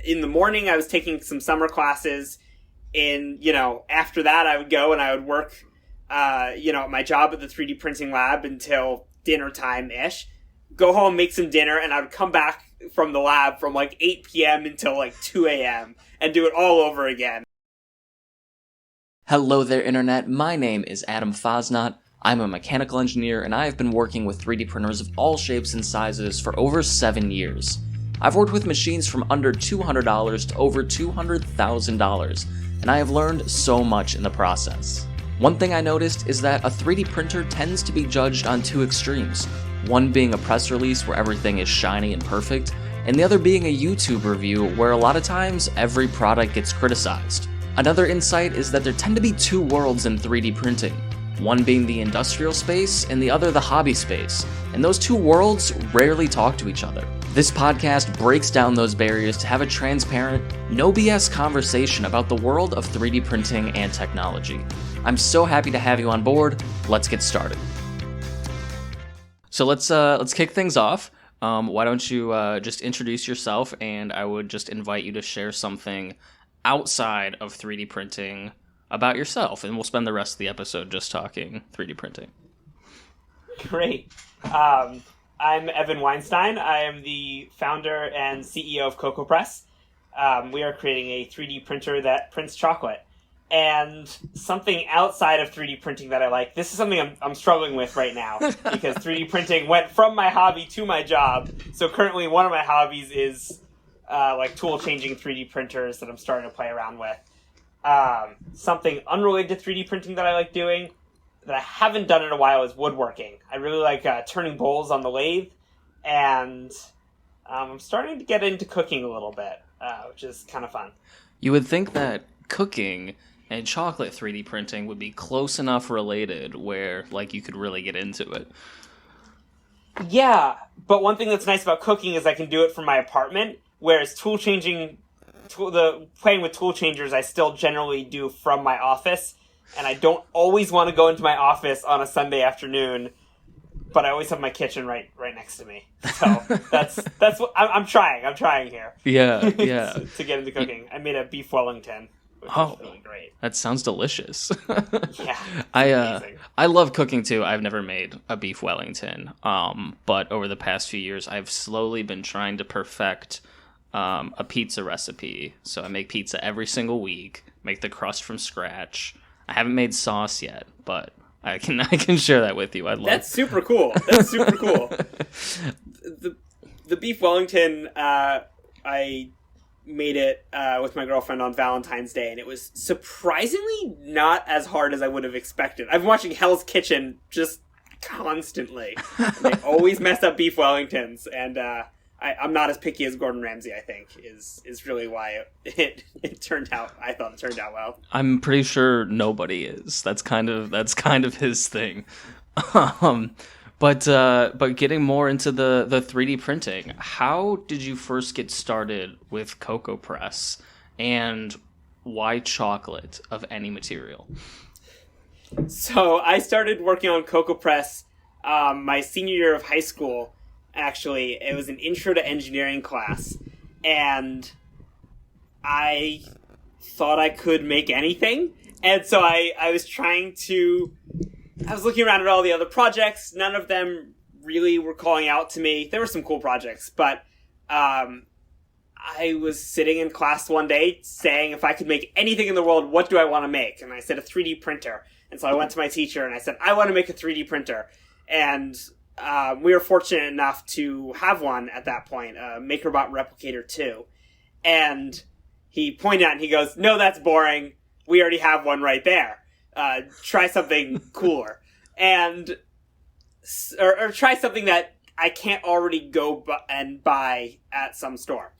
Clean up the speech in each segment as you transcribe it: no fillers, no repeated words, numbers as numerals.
in the morning, I was taking some summer classes. After that, I would go and I would work, at my job at the 3D printing lab until dinner time-ish. Go home, make some dinner, and I would come back from the lab from 8 p.m. until 2 a.m. and do it all over again. Hello there, Internet. My name is Adam Fosnot. I'm a mechanical engineer, and I have been working with 3D printers of all shapes and sizes for over 7 years. I've worked with machines from under $200 to over $200,000, and I have learned so much in the process. One thing I noticed is that a 3D printer tends to be judged on two extremes, one being a press release where everything is shiny and perfect, and the other being a YouTube review where a lot of times every product gets criticized. Another insight is that there tend to be two worlds in 3D printing, one being the industrial space and the other the hobby space, and those two worlds rarely talk to each other. This podcast breaks down those barriers to have a transparent, no BS conversation about the world of 3D printing and technology. I'm so happy to have you on board. Let's get started. So let's kick things off. Why don't you just introduce yourself, and I would just invite you to share something outside of 3D printing about yourself, and we'll spend the rest of the episode just talking 3D printing. Great. I'm Evan Weinstein. I am the founder and CEO of Cocoa Press. We are creating a 3D printer that prints chocolate. And something outside of 3D printing that I like, this is something I'm struggling with right now, because 3D printing went from my hobby to my job. So currently one of my hobbies is tool-changing 3D printers that I'm starting to play around with. Something unrelated to 3D printing that I like doing, that I haven't done in a while, is woodworking. I really like turning bowls on the lathe, and I'm starting to get into cooking a little bit, which is kind of fun. You would think that cooking and chocolate 3D printing would be close enough related where you could really get into it. Yeah, but one thing that's nice about cooking is I can do it from my apartment, whereas playing with tool changers I still generally do from my office, and I don't always want to go into my office on a Sunday afternoon, but I always have my kitchen right next to me. So that's what I'm trying here. Yeah. to get into cooking. I made a beef Wellington, which is really great. That sounds delicious. Yeah. I love cooking too. I've never made a beef Wellington. But over the past few years I've slowly been trying to perfect a pizza recipe. So I make pizza every single week, make the crust from scratch. I haven't made sauce yet, but I can share that with you. That's super cool. The beef Wellington, I made it with my girlfriend on Valentine's Day, and it was surprisingly not as hard as I would have expected. I've been watching Hell's Kitchen just constantly. They always mess up beef Wellingtons, and I'm not as picky as Gordon Ramsay, I think, is really why it turned out. I thought it turned out well. I'm pretty sure nobody is. That's kind of his thing. But getting more into the 3D printing, how did you first get started with Cocoa Press, and why chocolate of any material? So I started working on Cocoa Press my senior year of high school. Actually, it was an intro to engineering class, and I thought I could make anything. And so I was looking around at all the other projects. None of them really were calling out to me. There were some cool projects, but I was sitting in class one day saying, if I could make anything in the world, what do I want to make? And I said, a 3D printer. And so I went to my teacher and I said, I want to make a 3D printer. And we were fortunate enough to have one at that point, MakerBot Replicator 2. And he pointed out and he goes, no, that's boring. We already have one right there. Try something cooler. Or try something that I can't already go and buy at some store.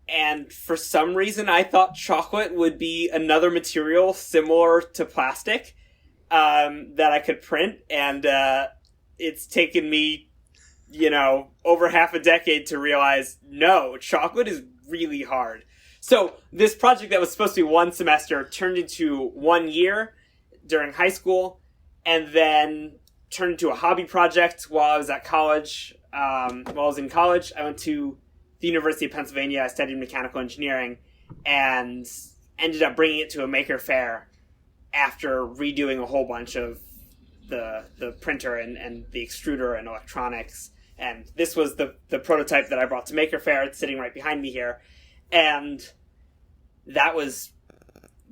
And for some reason, I thought chocolate would be another material similar to plastic that I could print. And it's taken me, over half a decade to realize, no, chocolate is really hard. So this project that was supposed to be one semester turned into 1 year during high school, and then turned into a hobby project while I was at college. While I was in college, I went to the University of Pennsylvania. I studied mechanical engineering and ended up bringing it to a maker fair after redoing a whole bunch of the printer and the extruder and electronics. And this was the prototype that I brought to Maker Faire. It's sitting right behind me here. And that was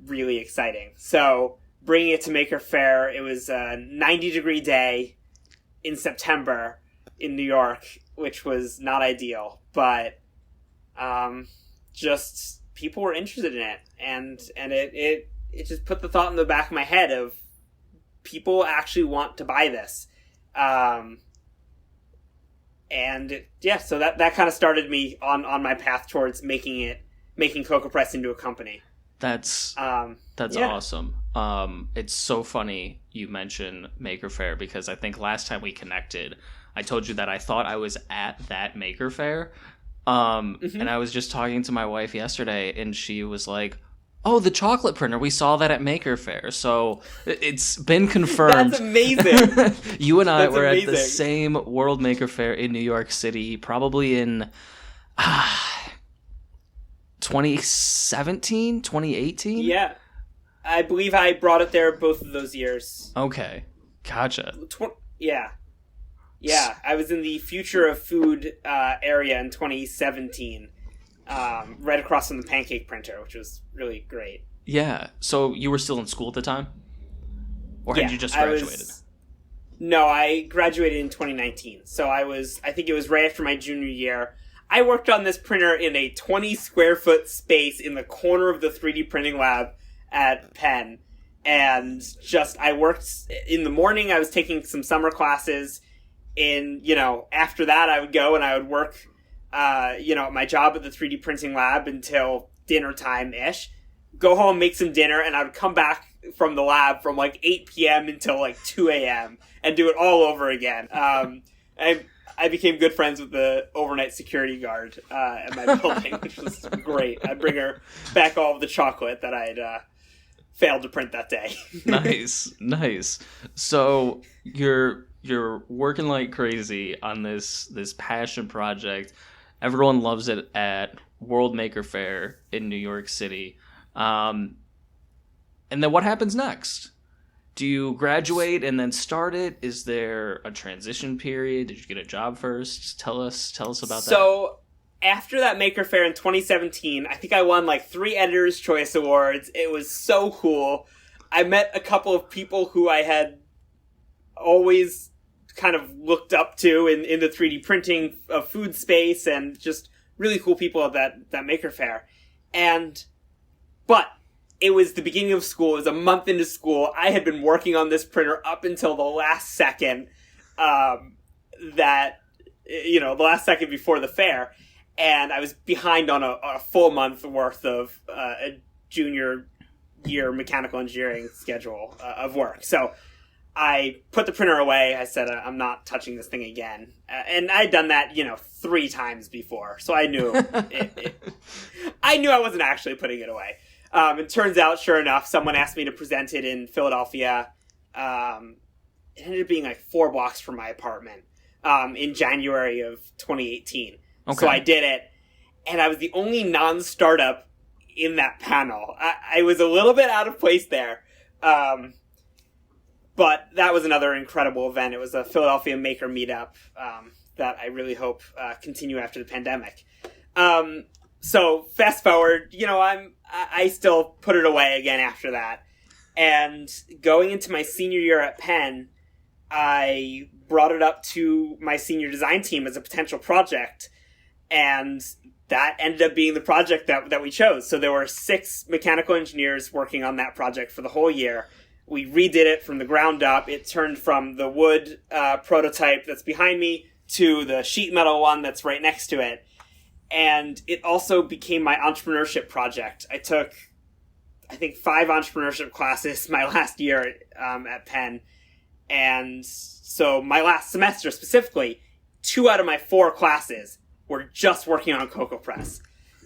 really exciting. So bringing it to Maker Faire, it was a 90-degree day in September in New York, which was not ideal. But just people were interested in it. And it just put the thought in the back of my head of people actually want to buy this. So that kind of started me on my path towards making CocoPress into a company. That's awesome. It's so funny you mention Maker Faire because I think last time we connected, I told you that I thought I was at that Maker Faire. And I was just talking to my wife yesterday and she was like, "Oh, the chocolate printer. We saw that at Maker Faire." So it's been confirmed. That's amazing. You and I were at the same World Maker Faire in New York City, probably in 2017, 2018? Yeah. I believe I brought it there both of those years. Okay. Gotcha. Yeah. Yeah. I was in the Future of Food area in 2017. Right across from the pancake printer, which was really great. Yeah. So you were still in school at the time? Or had you just graduated? No, I graduated in 2019. So I think it was right after my junior year. I worked on this printer in a 20 square foot space in the corner of the 3D printing lab at Penn. And I worked in the morning. I was taking some summer classes. After that I would go and I would work my job at the 3D printing lab until dinner time-ish, go home, make some dinner, and I would come back from the lab from 8 p.m. until 2 a.m. and do it all over again. I became good friends with the overnight security guard at my building, which was great. I'd bring her back all of the chocolate that I'd failed to print that day. Nice. So you're working like crazy on this passion project. Everyone loves it at World Maker Faire in New York City. And then what happens next? Do you graduate and then start it? Is there a transition period? Did you get a job first? Tell us about that. So after that Maker Faire in 2017, I think I won 3 Editor's Choice Awards. It was so cool. I met a couple of people who I had always kind of looked up to in the 3D printing of food space, and just really cool people at that Maker Faire. But it was the beginning of school. It was a month into school. I had been working on this printer up until the last second, the last second before the fair. And I was behind on a full month worth of a junior year mechanical engineering schedule of work. So I put the printer away. I said, I'm not touching this thing again. And I'd done that, 3 times before. So I knew I knew I wasn't actually putting it away. It turns out, sure enough, someone asked me to present it in Philadelphia. It ended up being 4 blocks from my apartment in January of 2018. Okay. So I did it. And I was the only non-startup in that panel. I was a little bit out of place there. But that was another incredible event. It was a Philadelphia Maker Meetup that I really hope continue after the pandemic. So fast forward, I still put it away again after that. And going into my senior year at Penn, I brought it up to my senior design team as a potential project. And that ended up being the project that we chose. So there were 6 mechanical engineers working on that project for the whole year. We redid it from the ground up. It turned from the wood prototype that's behind me to the sheet metal one that's right next to it. And it also became my entrepreneurship project. I took, I think, 5 entrepreneurship classes my last year at Penn. And so my last semester specifically, 2 out of my 4 classes were just working on CocoPress.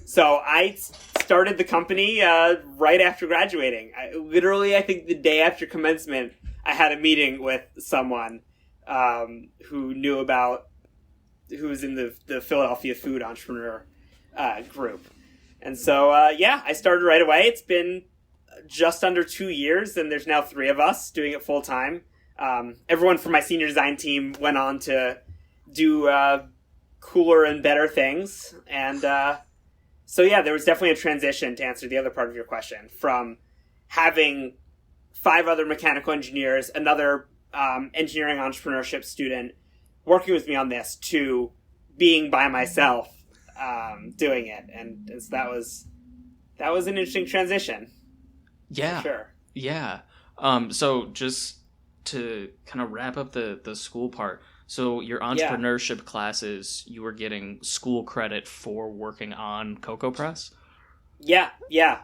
So I started the company right after graduating. I think the day after commencement, I had a meeting with someone who was in the Philadelphia food entrepreneur group. And so, I started right away. It's been just under 2 years, and there's now 3 of us doing it full time. Everyone from my senior design team went on to do cooler and better things. And there was definitely a transition, to answer the other part of your question, from having 5 other mechanical engineers, another engineering entrepreneurship student working with me on this, to being by myself doing it. And so that was an interesting transition. Yeah. For sure. Yeah. So just to kind of wrap up the school part, so your entrepreneurship classes, you were getting school credit for working on CocoaPress? Yeah.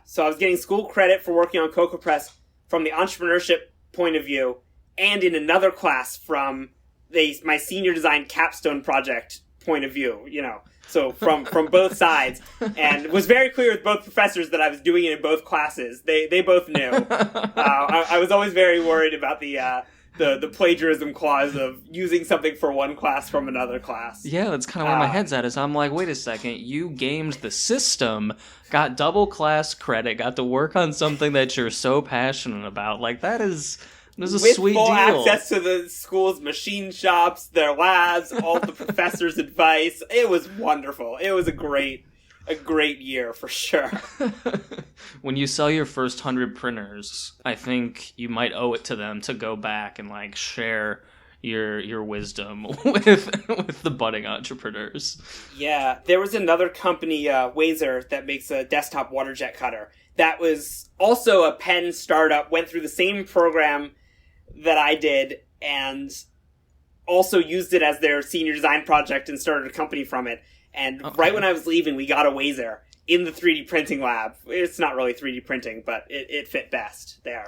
So I was getting school credit for working on CocoaPress from the entrepreneurship point of view, and in another class from my senior design capstone project point of view, So from both sides, and was very clear with both professors that I was doing it in both classes. They both knew. I was always very worried about the plagiarism clause of using something for one class from another class. Yeah, that's kind of where my head's at. Is I'm like, wait a second, you gamed the system, got double class credit, got to work on something that you're so passionate about. Like that is a sweet deal. With full access to the school's machine shops, their labs, all the professors' advice. It was wonderful. It was a great year for sure. When you sell your first 100 printers, I think you might owe it to them to go back and like share your wisdom with the budding entrepreneurs. Yeah, there was another company, Wazer, that makes a desktop water jet cutter. That was also a pen startup, went through the same program that I did, and also used it as their senior design project and started a company from it. And right when I was leaving, we got a Wazer in the 3D printing lab. It's not really 3D printing, but it fit best there.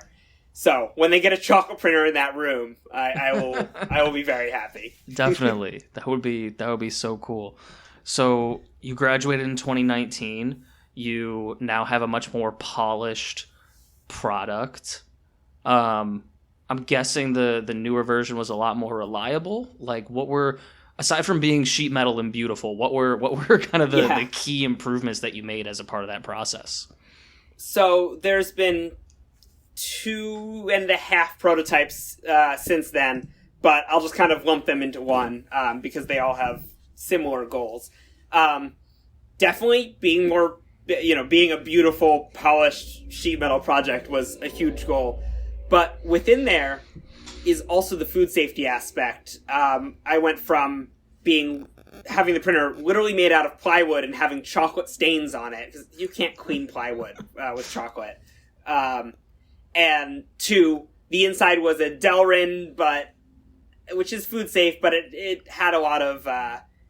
So when they get a chocolate printer in that room, I will be very happy. Definitely. That would be so cool. So you graduated in 2019. You now have a much more polished product. I'm guessing the newer version was a lot more reliable. Like, what were, aside from being sheet metal and beautiful, what were kind of the key improvements that you made as a part of that process? So there's been 2.5 prototypes since then, but I'll just kind of lump them into one because they all have similar goals. Definitely being a beautiful, polished sheet metal project was a huge goal. But within there is also the food safety aspect. I went from having the printer literally made out of plywood and having chocolate stains on it, because you can't clean plywood with chocolate. And to the inside was a Delrin, which is food safe, but it had a lot of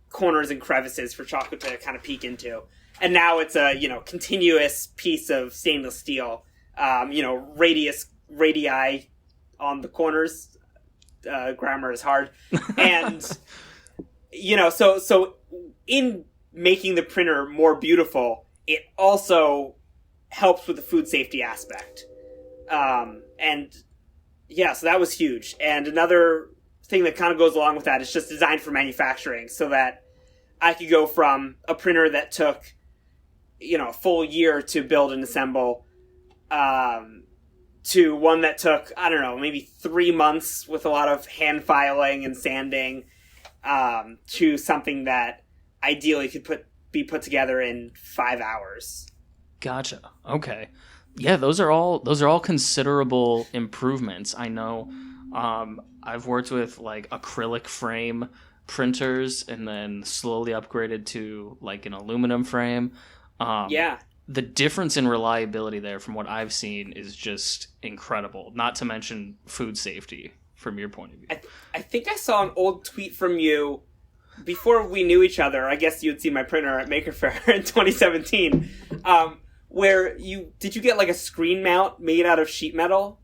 corners and crevices for chocolate to kind of peek into. And now it's a continuous piece of stainless steel, radii on the corners. Grammar is hard. And, so in making the printer more beautiful, it also helps with the food safety aspect. So that was huge. And another thing that kind of goes along with that is just designed for manufacturing, so that I could go from a printer that took, a full year to build and assemble, to one that took, maybe 3 months with a lot of hand filing and sanding, to something that ideally could be put together in 5 hours. Gotcha. Okay. Yeah, those are all considerable improvements. I know I've worked with like acrylic frame printers and then slowly upgraded to like an aluminum frame. The difference in reliability there from what I've seen is just incredible, not to mention food safety from your point of view. I think I saw an old tweet from you before we knew each other. I guess you'd seen my printer at Maker Faire in 2017, where did you get like a screen mount made out of sheet metal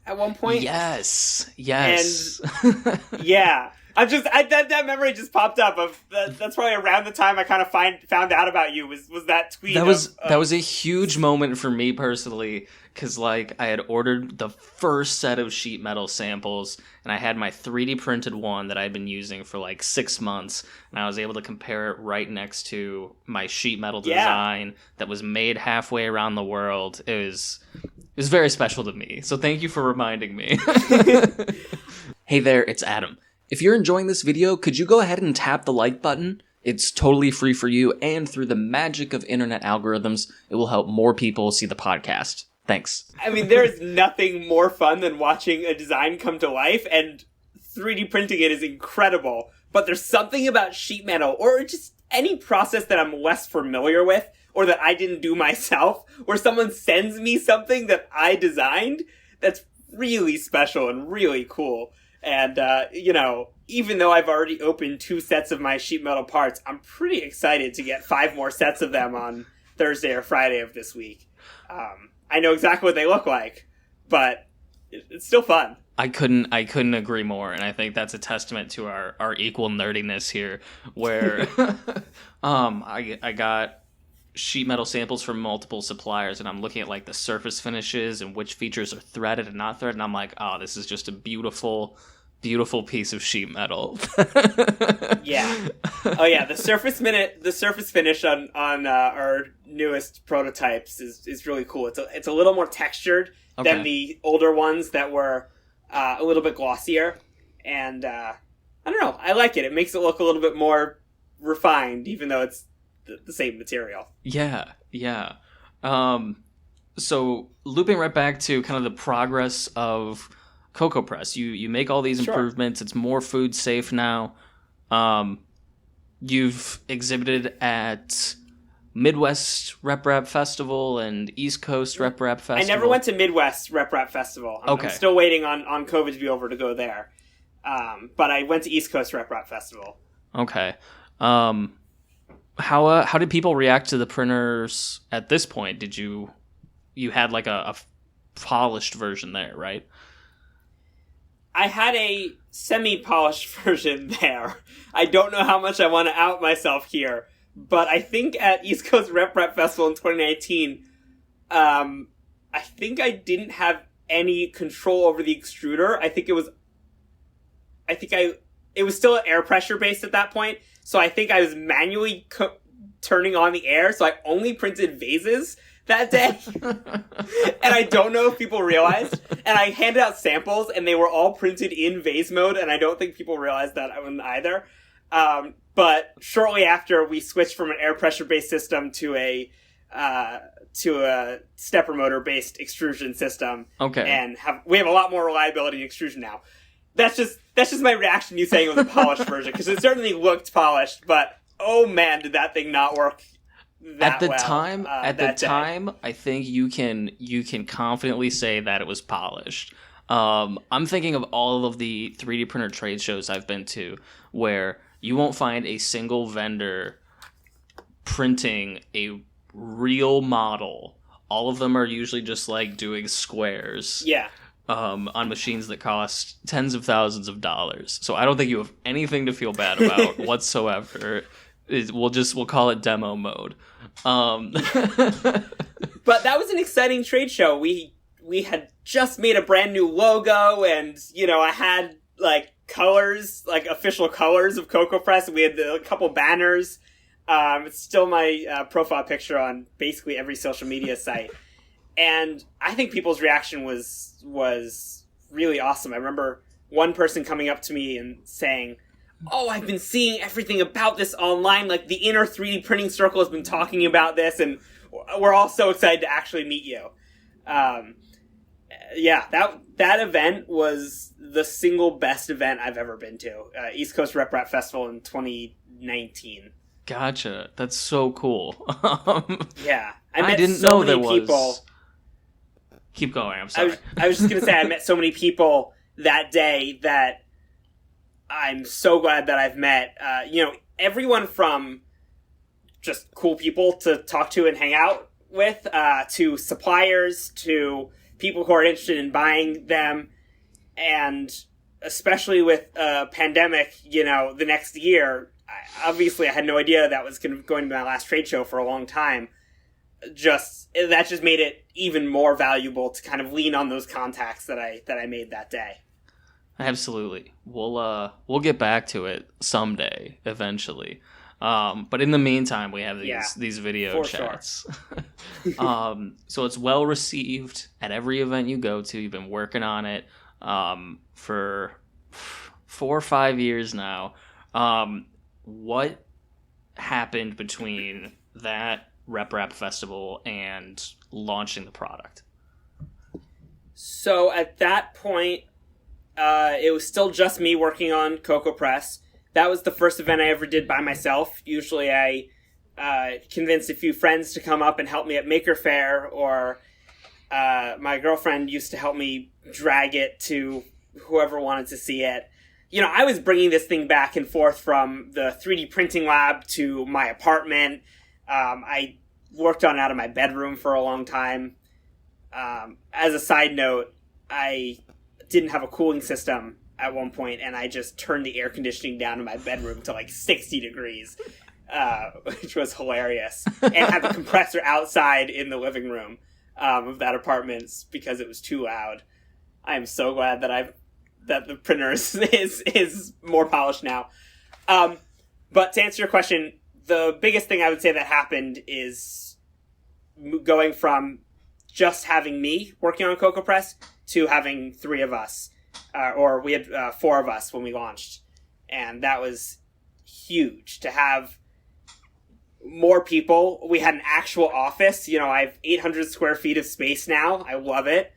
at one point? Yes. And yeah, That memory just popped up. That's probably around the time I kind of found out about you. Was that tweet? That was a huge moment for me personally, because like I had ordered the first set of sheet metal samples, and I had my 3D printed one that I'd been using for like 6 months, and I was able to compare it right next to my sheet metal design that was made halfway around the world. It was very special to me. So thank you for reminding me. Hey there, it's Adam. If you're enjoying this video, could you go ahead and tap the like button? It's totally free for you, and through the magic of internet algorithms, it will help more people see the podcast. Thanks. I mean, there's nothing more fun than watching a design come to life, and 3D printing it is incredible. But there's something about sheet metal, or just any process that I'm less familiar with, or that I didn't do myself, where someone sends me something that I designed, that's really special and really cool. And, even though I've already opened 2 sets of my sheet metal parts, I'm pretty excited to get 5 more sets of them on Thursday or Friday of this week. I know exactly what they look like, but it's still fun. I couldn't agree more, and I think that's a testament to our equal nerdiness here, where I got sheet metal samples from multiple suppliers, and I'm looking at like the surface finishes and which features are threaded and not threaded, and I'm like, oh, this is just a beautiful piece of sheet metal. Yeah. Oh yeah, the surface finish on our newest prototypes is really cool. It's a little more textured than the older ones that were a little bit glossier, and I don't know, I like it. It makes it look a little bit more refined, even though it's the same material. Yeah. So looping right back to kind of the progress of CocoaPress, you make all these improvements. It's more food safe now. You've exhibited at Midwest Rep Rap Festival and East Coast Rep Rap Festival. I never went to Midwest Rep Rap Festival. I'm still waiting on COVID to be over to go there. But I went to East Coast Rep Rap Festival. Okay. How did people react to the printers at this point? Did you had like a polished version there, right? I had a semi-polished version there. I don't know how much I want to out myself here, but I think at East Coast Rep Rap Festival in 2019, I think I didn't have any control over the extruder. It was still air pressure based at that point, so I think I was manually turning on the air, so I only printed vases that day. And I don't know if people realized. And I handed out samples, and they were all printed in vase mode, and I don't think people realized that either. But shortly after, we switched from an air pressure based system to a stepper motor based extrusion system. Okay. And we have a lot more reliability in extrusion now. That's just my reaction to you saying it was a polished version, because it certainly looked polished, but oh man, did that thing not work that well. At the time, I think you can confidently say that it was polished. I'm thinking of all of the 3D printer trade shows I've been to, where you won't find a single vendor printing a real model. All of them are usually just like doing squares. Yeah. On machines that cost tens of thousands of dollars. So I don't think you have anything to feel bad about whatsoever. We'll call it demo mode. But that was an exciting trade show. We had just made a brand new logo, and I had like colors, like official colors of CocoaPress. We had a couple banners. It's still my profile picture on basically every social media site. And I think people's reaction was really awesome. I remember one person coming up to me and saying, "Oh, I've been seeing everything about this online. Like the inner 3D printing circle has been talking about this, and we're all so excited to actually meet you." Yeah, that event was the single best event I've ever been to. East Coast Rep Rap Festival in 2019. Gotcha. That's so cool. Yeah, I didn't know there was people. Keep going. I'm sorry. I was just going to say I met so many people that day that I'm so glad that I've met. Everyone from just cool people to talk to and hang out with, to suppliers, to people who are interested in buying them. And especially with a pandemic, the next year, obviously I had no idea that was going to be my last trade show for a long time. That just made it even more valuable to kind of lean on those contacts that I made that day. Absolutely. We'll get back to it someday, eventually. But in the meantime, we have these video chats. Sure. So it's well received at every event you go to. You've been working on it for 4 or 5 years now. What happened between that Rep Festival and launching the product? So at that point, it was still just me working on CocoaPress. That was the first event I ever did by myself. Usually I convinced a few friends to come up and help me at Maker Faire, or my girlfriend used to help me drag it to whoever wanted to see it. I was bringing this thing back and forth from the 3D printing lab to my apartment. I worked on it out of my bedroom for a long time. As a side note, I didn't have a cooling system at one point, and I just turned the air conditioning down in my bedroom to 60 degrees, which was hilarious, and had the compressor outside in the living room of that apartment because it was too loud. I am so glad that the printer is more polished now. But to answer your question, the biggest thing I would say that happened is going from just having me working on CocoaPress to having 3 of us. Or we had 4 of us when we launched. And that was huge to have more people. We had an actual office. I have 800 square feet of space now. I love it.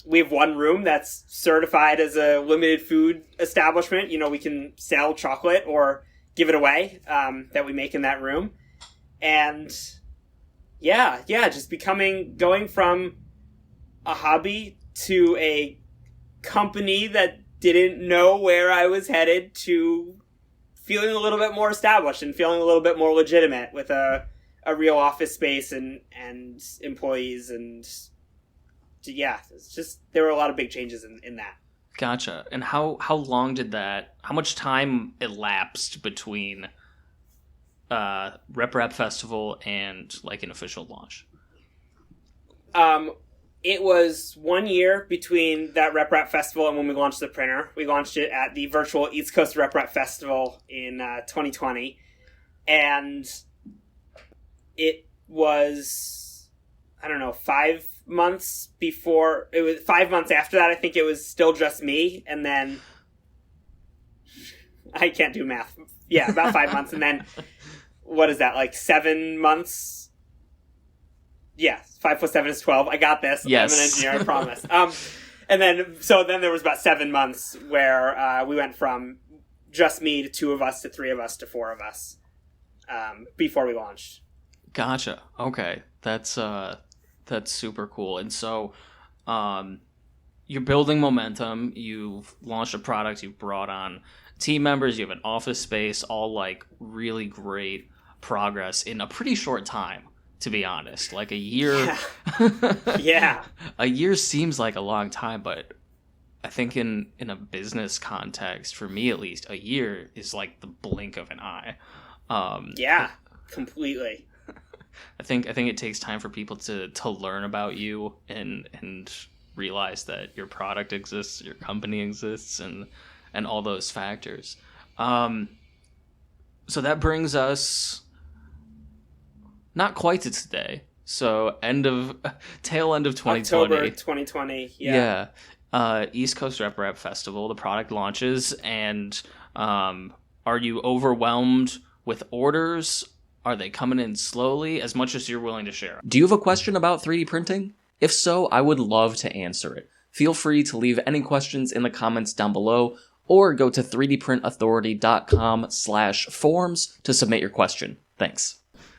We have one room that's certified as a limited food establishment. We can sell chocolate or give it away that we make in that room. And just going from a hobby to a company that didn't know where I was headed to feeling a little bit more established and feeling a little bit more legitimate with a real office space and employees. And it's just, there were a lot of big changes in that. Gotcha. And how much time elapsed between Rep Festival and an official launch? It was 1 year between that Rep Festival and when we launched the printer. We launched it at the virtual East Coast Rep Festival in 2020. And it was, 5 months before. It was 5 months after that. I think it was still just me. And then I can't do math. Yeah, about 5 months. And then what is that, 7 months? Yeah, 5 + 7 is 12. I got this. Yes. I'm an engineer, I promise. And then there was about 7 months where we went from just me to 2 of us to 3 of us to 4 of us before we launched. Gotcha. Okay, that's super cool. And so, you're building momentum. You've launched a product. You've brought on team members. You have an office space. All really great progress in a pretty short time. To be honest, a year. Yeah. A year seems like a long time, but I think in a business context, for me at least, a year is the blink of an eye. Yeah, completely. I think it takes time for people to learn about you and realize that your product exists, your company exists, and all those factors. So that brings us not quite to today. So tail end of 2020. October 2020. Yeah. East Coast Rep Festival. The product launches, and are you overwhelmed with orders? Are they coming in slowly? As much as you're willing to share. Do you have a question about 3D printing? If so, I would love to answer it. Feel free to leave any questions in the comments down below, or go to 3dprintauthority.com/forums to submit your question. Thanks.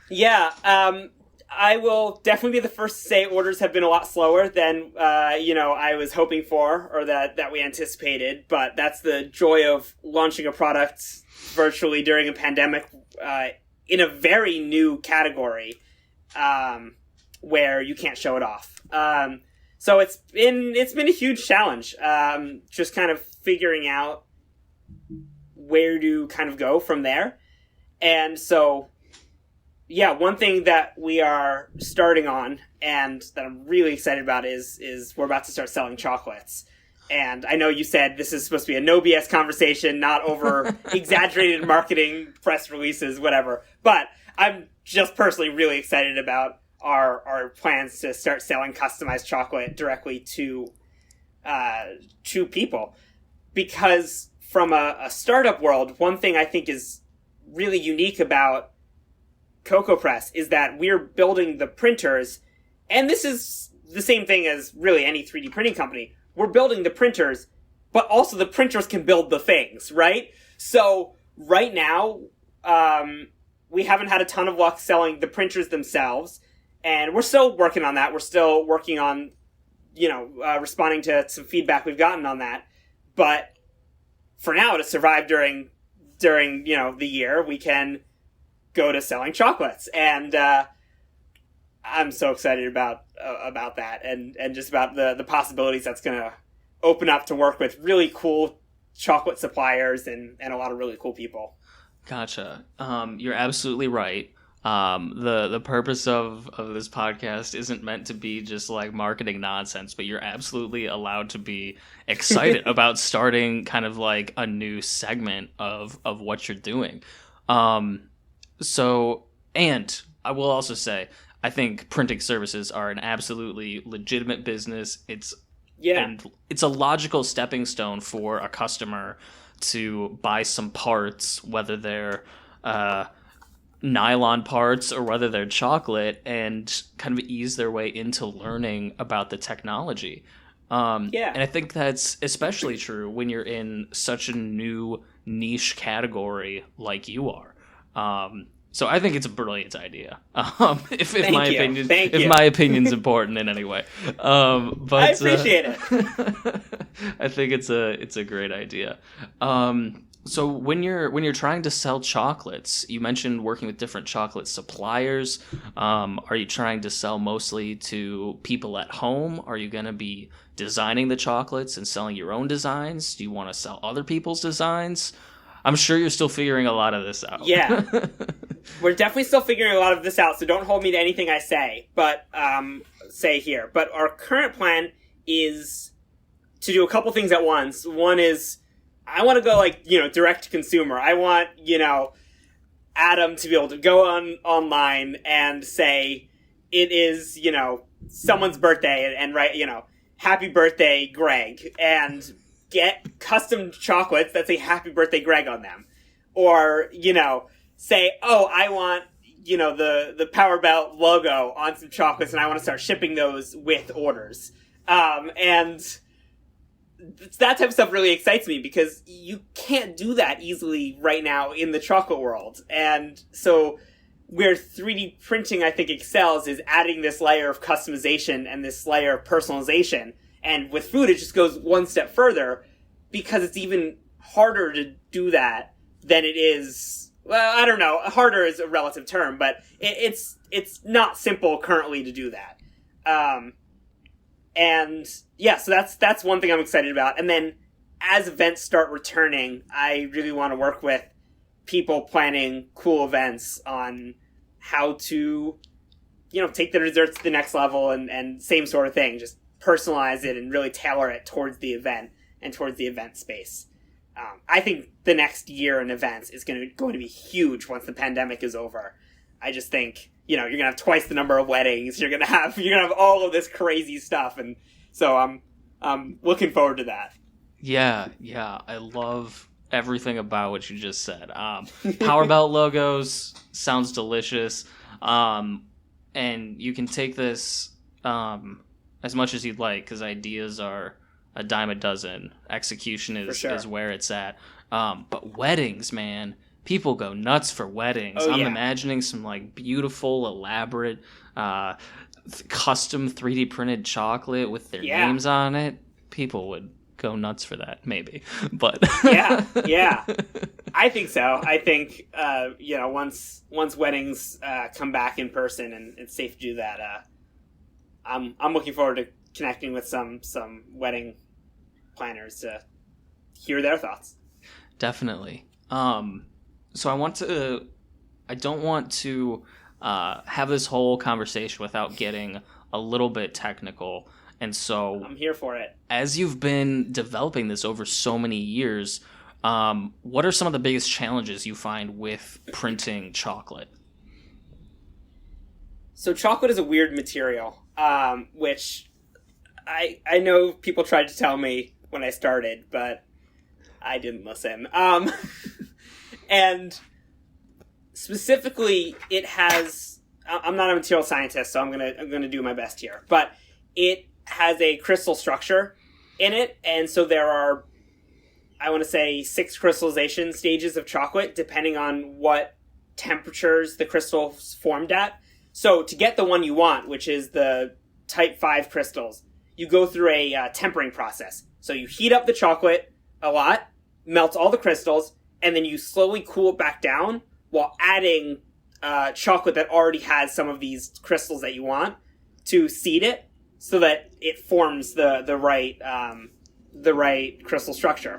Yeah, I will definitely be the first to say orders have been a lot slower than, I was hoping for or that we anticipated. But that's the joy of launching a product virtually during a pandemic in a very new category where you can't show it off. So it's been a huge challenge, just kind of figuring out where to kind of go from there. And so, yeah, one thing that we are starting on and that I'm really excited about is we're about to start selling chocolates. And I know you said this is supposed to be a no BS conversation, not over exaggerated marketing, press releases, whatever. But I'm just personally really excited about our plans to start selling customized chocolate directly to people. Because from a startup world, one thing I think is really unique about CocoaPress is that we're building the printers, and this is the same thing as really any 3D printing company. We're building the printers, but also the printers can build the things, right? So right now, we haven't had a ton of luck selling the printers themselves, and we're still working on that. We're still working on, responding to some feedback we've gotten on that. But for now, to survive during the year, we can go to selling chocolates, and I'm so excited about that, and just about the possibilities that's going to open up to work with really cool chocolate suppliers and a lot of really cool people. Gotcha. You're absolutely right. The purpose of this podcast isn't meant to be just like marketing nonsense, but you're absolutely allowed to be excited about starting kind of like a new segment of what you're doing. So, and I will also say, I think printing services are an absolutely legitimate business. It's a logical stepping stone for a customer to buy some parts, whether they're nylon parts or whether they're chocolate, and kind of ease their way into learning about the technology. And I think that's especially true when you're in such a new niche category like you are. So I think it's a brilliant idea. If my opinion's important in any way, but I appreciate it. I think it's a great idea. So when you're trying to sell chocolates, you mentioned working with different chocolate suppliers. Are you trying to sell mostly to people at home? Are you going to be designing the chocolates and selling your own designs? Do you want to sell other people's designs? I'm sure you're still figuring a lot of this out. Yeah. We're definitely still figuring a lot of this out, so don't hold me to anything I say, but say here. But our current plan is to do a couple things at once. One is I want to go direct to consumer. I want, Adam to be able to go online and say it is, someone's birthday and write, happy birthday, Greg, and get custom chocolates that say happy birthday, Greg on them. Or, say, oh, I want, the Power Belt logo on some chocolates and I want to start shipping those with orders. And that type of stuff really excites me because you can't do that easily right now in the chocolate world. And so where 3D printing, I think, excels is adding this layer of customization and this layer of personalization. And with food, it just goes one step further because it's even harder to do that than it is. Well, I don't know. Harder is a relative term, but it's not simple currently to do that. And yeah, so that's one thing I'm excited about. And then as events start returning, I really want to work with people planning cool events on how to, take the desserts to the next level and same sort of thing. Just personalize it and really tailor it towards the event and towards the event space. I think the next year in events is going to be huge once the pandemic is over. I just think, you're going to have twice the number of weddings. You're going to have all of this crazy stuff. And so I'm looking forward to that. Yeah. I love everything about what you just said. Power Belt logos sounds delicious. And you can take this as much as you'd like because ideas are a dime a dozen. Execution is where it's at. But weddings, man, people go nuts for weddings. I'm imagining some beautiful, elaborate, custom 3D printed chocolate with their names on it. People would go nuts for that, maybe. But yeah. I think so. I think once weddings come back in person and it's safe to do that, I'm looking forward to connecting with some wedding planners to hear their thoughts. Definitely. So I don't want to have this whole conversation without getting a little bit technical. And so I'm here for it. As you've been developing this over so many years, what are some of the biggest challenges you find with printing chocolate? So chocolate is a weird material, which I know people tried to tell me when I started, but I didn't listen. And specifically, it has. I'm not a material scientist, so I'm gonna do my best here. But it has a crystal structure in it, and so there are, I want to say, 6 crystallization stages of chocolate, depending on what temperatures the crystal's formed at. So to get the one you want, which is the type 5 crystals, you go through a tempering process. So you heat up the chocolate a lot, melt all the crystals, and then you slowly cool it back down while adding chocolate that already has some of these crystals that you want to seed it so that it forms the right crystal structure.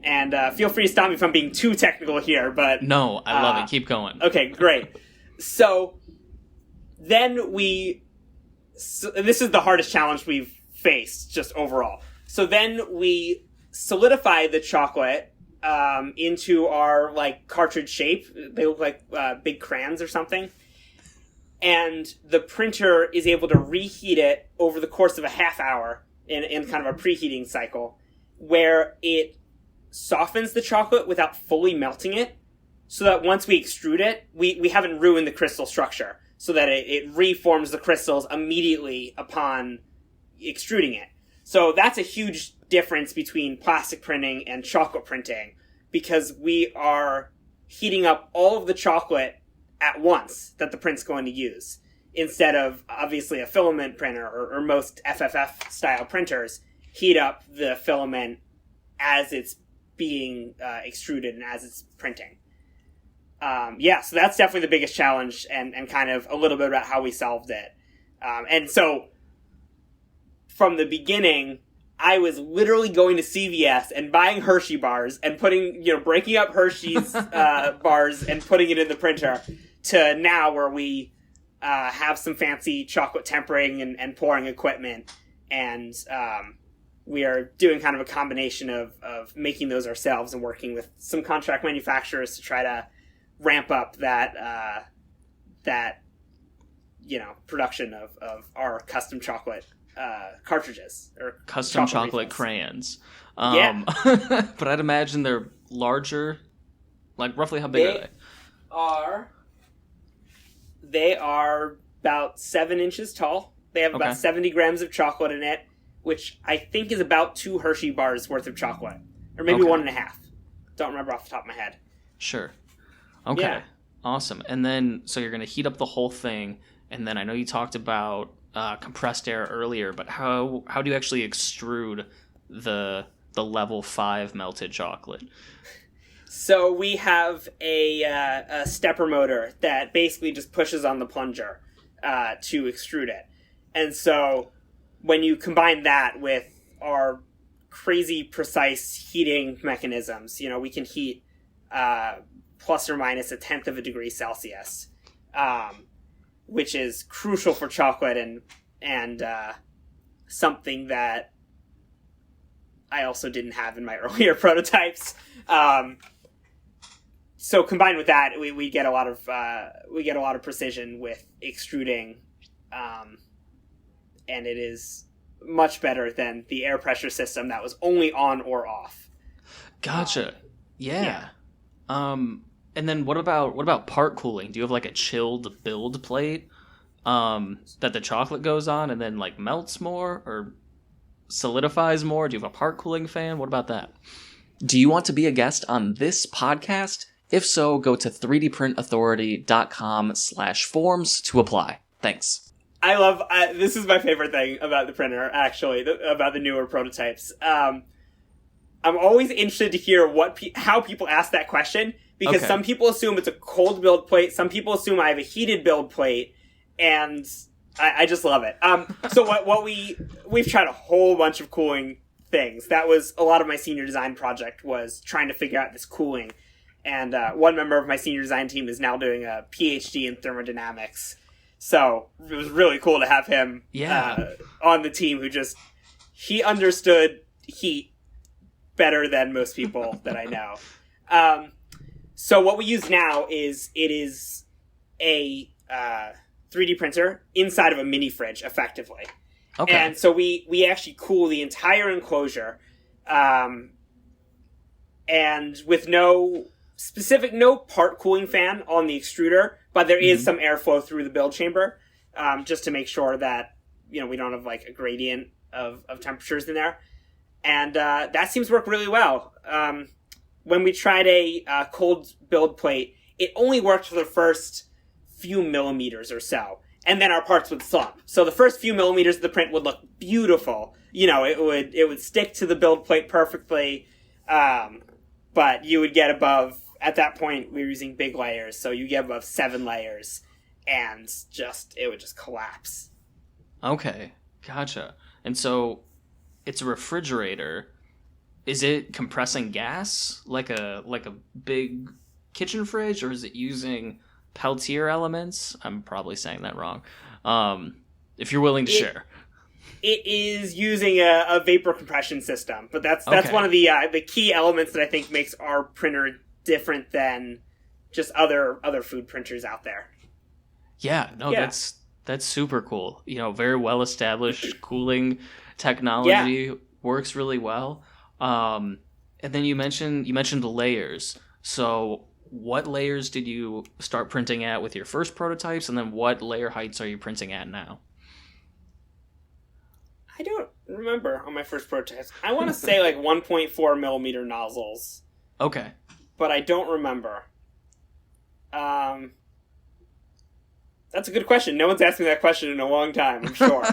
And feel free to stop me if I'm being too technical here, but... No, I love it. Keep going. Okay, great. So then this is the hardest challenge we've faced just overall. So then we solidify the chocolate into our cartridge shape. They look like big crayons or something. And the printer is able to reheat it over the course of a half hour in kind of a preheating cycle, where it softens the chocolate without fully melting it, so that once we extrude it, we haven't ruined the crystal structure, so that it reforms the crystals immediately upon extruding it. So that's a huge difference between plastic printing and chocolate printing, because we are heating up all of the chocolate at once that the print's going to use, instead of, obviously, a filament printer or most FFF style printers heat up the filament as it's being extruded and as it's printing. So that's definitely the biggest challenge, and kind of a little bit about how we solved it. And so from the beginning, I was literally going to CVS and buying Hershey bars and breaking up Hershey's bars and putting it in the printer, to now where we have some fancy chocolate tempering and pouring equipment, and we are doing kind of a combination of making those ourselves and working with some contract manufacturers to try to ramp up that production of our custom chocolate cartridges or custom chocolate crayons. Yeah. But I'd imagine they're larger. Like, roughly how big are they? They are about 7 inches tall. They have about 70 grams of chocolate in it, which I think is about 2 Hershey bars worth of chocolate. Or maybe 1.5. Don't remember off the top of my head. Sure. Okay. Yeah. Awesome. And then, so you're going to heat up the whole thing, and then I know you talked about compressed air earlier, but how do you actually extrude the level 5 melted chocolate? So we have a stepper motor that basically just pushes on the plunger to extrude it. And so when you combine that with our crazy precise heating mechanisms, we can heat plus or minus 1/10 of a degree Celsius, which is crucial for chocolate and something that I also didn't have in my earlier prototypes. So combined with that, we get a lot of precision with extruding, and it is much better than the air pressure system that was only on or off. Gotcha. Yeah. And then what about part cooling? Do you have like a chilled build plate that the chocolate goes on and then like melts more or solidifies more? Do you have a part cooling fan? What about that? Do you want to be a guest on this podcast? If so, go to 3dprintauthority.com/forms to apply. Thanks. I love, this is my favorite thing about the printer, actually, about the newer prototypes. I'm always interested to hear how people ask that question, because some people assume it's a cold build plate, some people assume I have a heated build plate, and I just love it. So what we've tried a whole bunch of cooling things. That was a lot of my senior design project, was trying to figure out this cooling. And one member of my senior design team is now doing a PhD in thermodynamics. So it was really cool to have him on the team he understood heat better than most people that I know. So what we use now is a 3D printer inside of a mini fridge, effectively. Okay. And so we actually cool the entire enclosure, and with no part cooling fan on the extruder, but there is some airflow through the build chamber, just to make sure that, we don't have like a gradient of temperatures in there. And that seems to work really well. When we tried a cold build plate, it only worked for the first few millimeters or so, and then our parts would slump. So the first few millimeters of the print would look beautiful. It would stick to the build plate perfectly, but you would get above, at that point we were using big layers, so you get above 7 layers, and it would just collapse. Okay, gotcha. And so it's a refrigerator. Is it compressing gas like a big kitchen fridge, or is it using Peltier elements? I'm probably saying that wrong. If you're willing to share. It is using a vapor compression system, but that's one of the key elements that I think makes our printer different than just other food printers out there. Yeah, no, that's super cool. Very well established cooling technology, works really well. And then you mentioned the layers. So what layers did you start printing at with your first prototypes, and then what layer heights are you printing at now? I don't remember on my first prototypes. I want to say like 1.4 millimeter nozzles. Okay. But I don't remember. That's a good question. No one's asked me that question in a long time, I'm sure.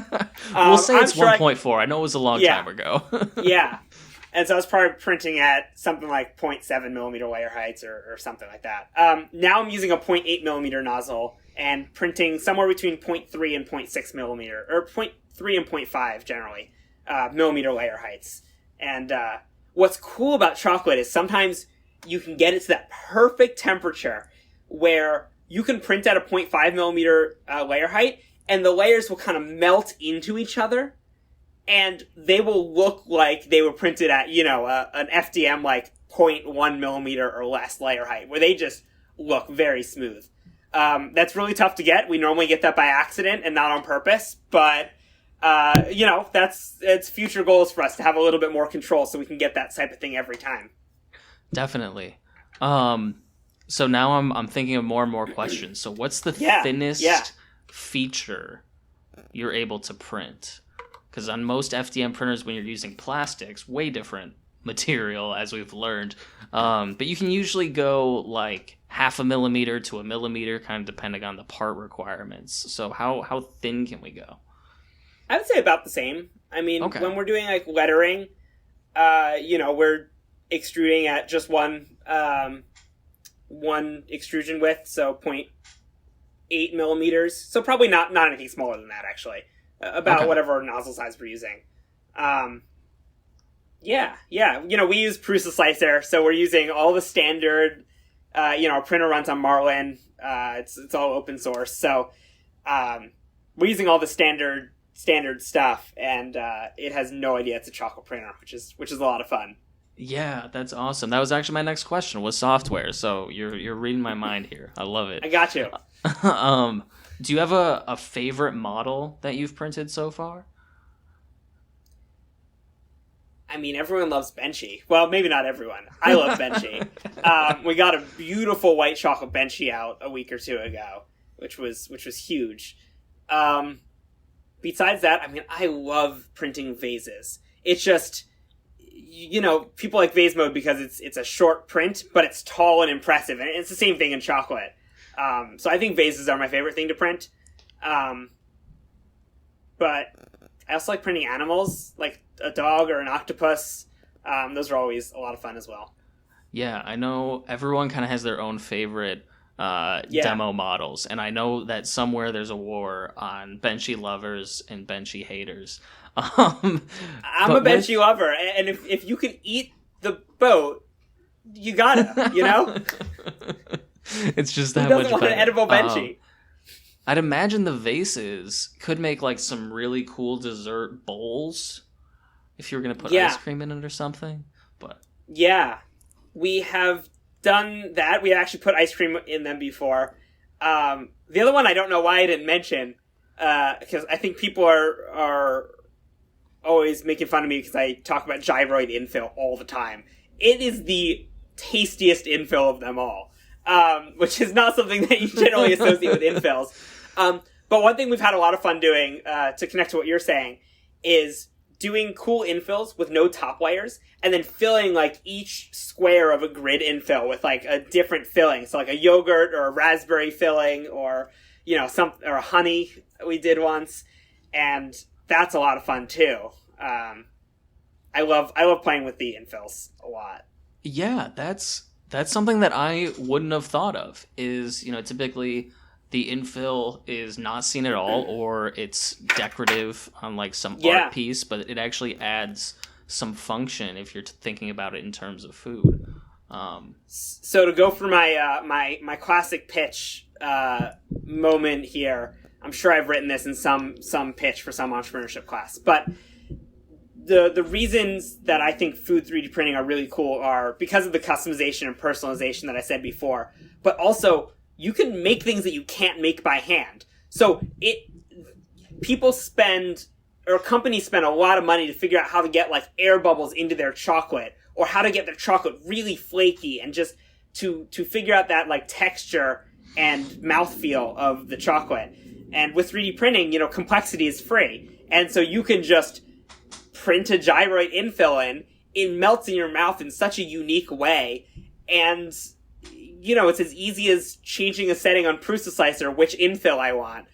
We'll say it's 1.4. I know it was a long time ago. Yeah. And so I was probably printing at something like 0.7 millimeter layer heights or something like that. Now I'm using a 0.8 millimeter nozzle and printing somewhere between 0.3 and 0.6 millimeter, or 0.3 and 0.5 generally, millimeter layer heights. And what's cool about chocolate is sometimes you can get it to that perfect temperature where you can print at a 0.5 millimeter layer height, and the layers will kind of melt into each other. And they will look like they were printed at, an FDM like 0.1 millimeter or less layer height, where they just look very smooth. That's really tough to get. We normally get that by accident and not on purpose, but it's future goals for us to have a little bit more control so we can get that type of thing every time. Definitely. So now I'm thinking of more and more questions. So what's the thinnest feature you're able to print? Because on most FDM printers, when you're using plastics, way different material, as we've learned. But you can usually go like 0.5 millimeter to 1 millimeter, kind of depending on the part requirements. So how thin can we go? I would say about the same. I mean, when we're doing like lettering, we're extruding at just one extrusion width, so 0.8 millimeters. So probably not anything smaller than that, actually. About whatever nozzle size we're using. We use Prusa Slicer, so we're using all the standard, our printer runs on Marlin, it's all open source, so we're using all the standard stuff, and it has no idea it's a chocolate printer, which is a lot of fun. Yeah, that's awesome. That was actually my next question, was software, so you're reading my mind here. I love it. I got you. Do you have a favorite model that you've printed so far? I mean, everyone loves Benchy. Well, maybe not everyone. I love Benchy. We got a beautiful white chocolate Benchy out a week or two ago, which was huge. Besides that, I mean, I love printing vases. It's just, people like vase mode because it's a short print, but it's tall and impressive, and it's the same thing in chocolate. So I think vases are my favorite thing to print. But I also like printing animals, like a dog or an octopus. Those are always a lot of fun as well. Yeah, I know everyone kind of has their own favorite demo models, and I know that somewhere there's a war on benchy lovers and benchy haters. I'm a benchy lover, and if you can eat the boat, you gotta, It's just that much better. Who doesn't want an edible benchy? I'd imagine the vases could make like some really cool dessert bowls if you were gonna put ice cream in it or something. But yeah, we have done that. We actually put ice cream in them before. The other one I don't know why I didn't mention, because I think people are always making fun of me because I talk about gyroid infill all the time. It is the tastiest infill of them all, which is not something that you generally associate with infills. But one thing we've had a lot of fun doing, to connect to what you're saying, is doing cool infills with no top layers, and then filling like each square of a grid infill with like a different filling. So like a yogurt or a raspberry filling, or or honey we did once, and that's a lot of fun too. I love playing with the infills a lot. Yeah, that's something that I wouldn't have thought of. Is typically the infill is not seen at all, or it's decorative on like some art piece, but it actually adds some function if you're thinking about it in terms of food. So to go for my my classic pitch moment here, I'm sure I've written this in some pitch for some entrepreneurship class, but the reasons that I think food 3D printing are really cool are because of the customization and personalization that I said before, but also you can make things that you can't make by hand. So companies spend a lot of money to figure out how to get like air bubbles into their chocolate, or how to get their chocolate really flaky, and just to figure out that like texture and mouthfeel of the chocolate. And with 3D printing, complexity is free. And so you can just print a gyroid infill in, it melts in your mouth in such a unique way, and it's as easy as changing a setting on Prusa Slicer which infill I want,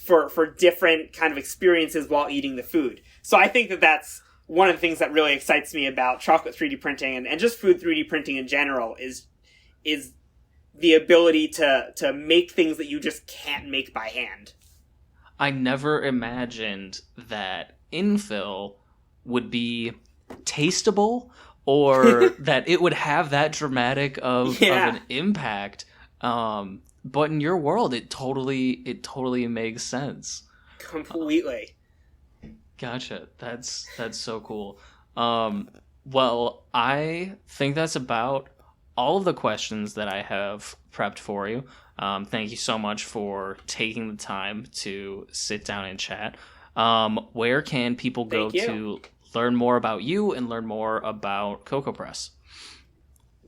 for different kind of experiences while eating the food. So I think that that's one of the things that really excites me about chocolate 3D printing and just food 3D printing in general is the ability to make things that you just can't make by hand. I never imagined that infill would be tasteable, or that it would have that dramatic of an impact. But in your world, it totally makes sense. Completely. Gotcha. That's so cool. Well, I think that's about all of the questions that I have prepped for you. Thank you so much for taking the time to sit down and chat. Where can people go to learn more about you and learn more about CocoPress?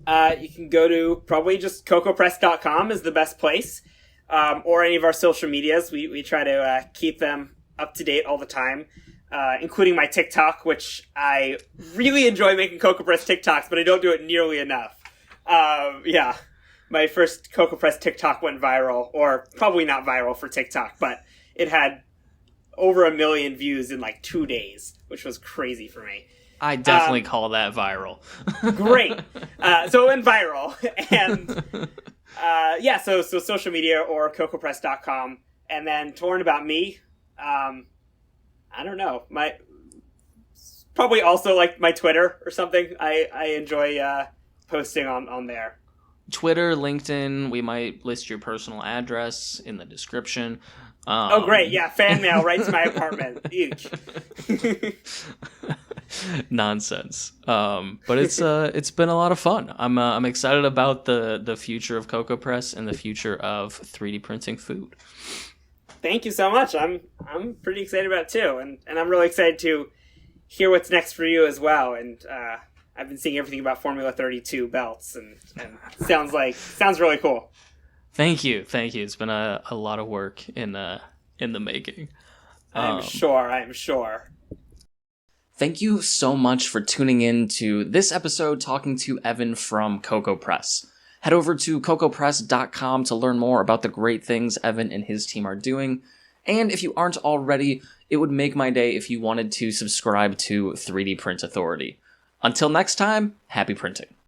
You can go to probably just cocopress.com is the best place, or any of our social medias. We try to keep them up to date all the time, including my TikTok, which I really enjoy making CocoPress TikToks, but I don't do it nearly enough. My first CocoPress TikTok went viral, or probably not viral for TikTok, but it had over 1 million views in like 2 days, which was crazy for me. I definitely call that viral. Great. So it went viral. And so social media or cocopress.com. And then to learn about me, I don't know. Probably also like my Twitter or something. I enjoy posting on there. Twitter, LinkedIn, we might list your personal address in the description. Oh, great. Yeah, fan mail right to my apartment. Eek. Nonsense. But it's been a lot of fun. I'm excited about the future of CocoPress and the future of 3D printing food. Thank you so much. I'm pretty excited about it too, and I'm really excited to hear what's next for you as well. And I've been seeing everything about Formula 32 belts, and sounds really cool. Thank you. It's been a lot of work in the making. I'm sure. Thank you so much for tuning in to this episode talking to Evan from CocoPress. Head over to cocopress.com to learn more about the great things Evan and his team are doing. And if you aren't already, it would make my day if you wanted to subscribe to 3D Print Authority. Until next time, happy printing.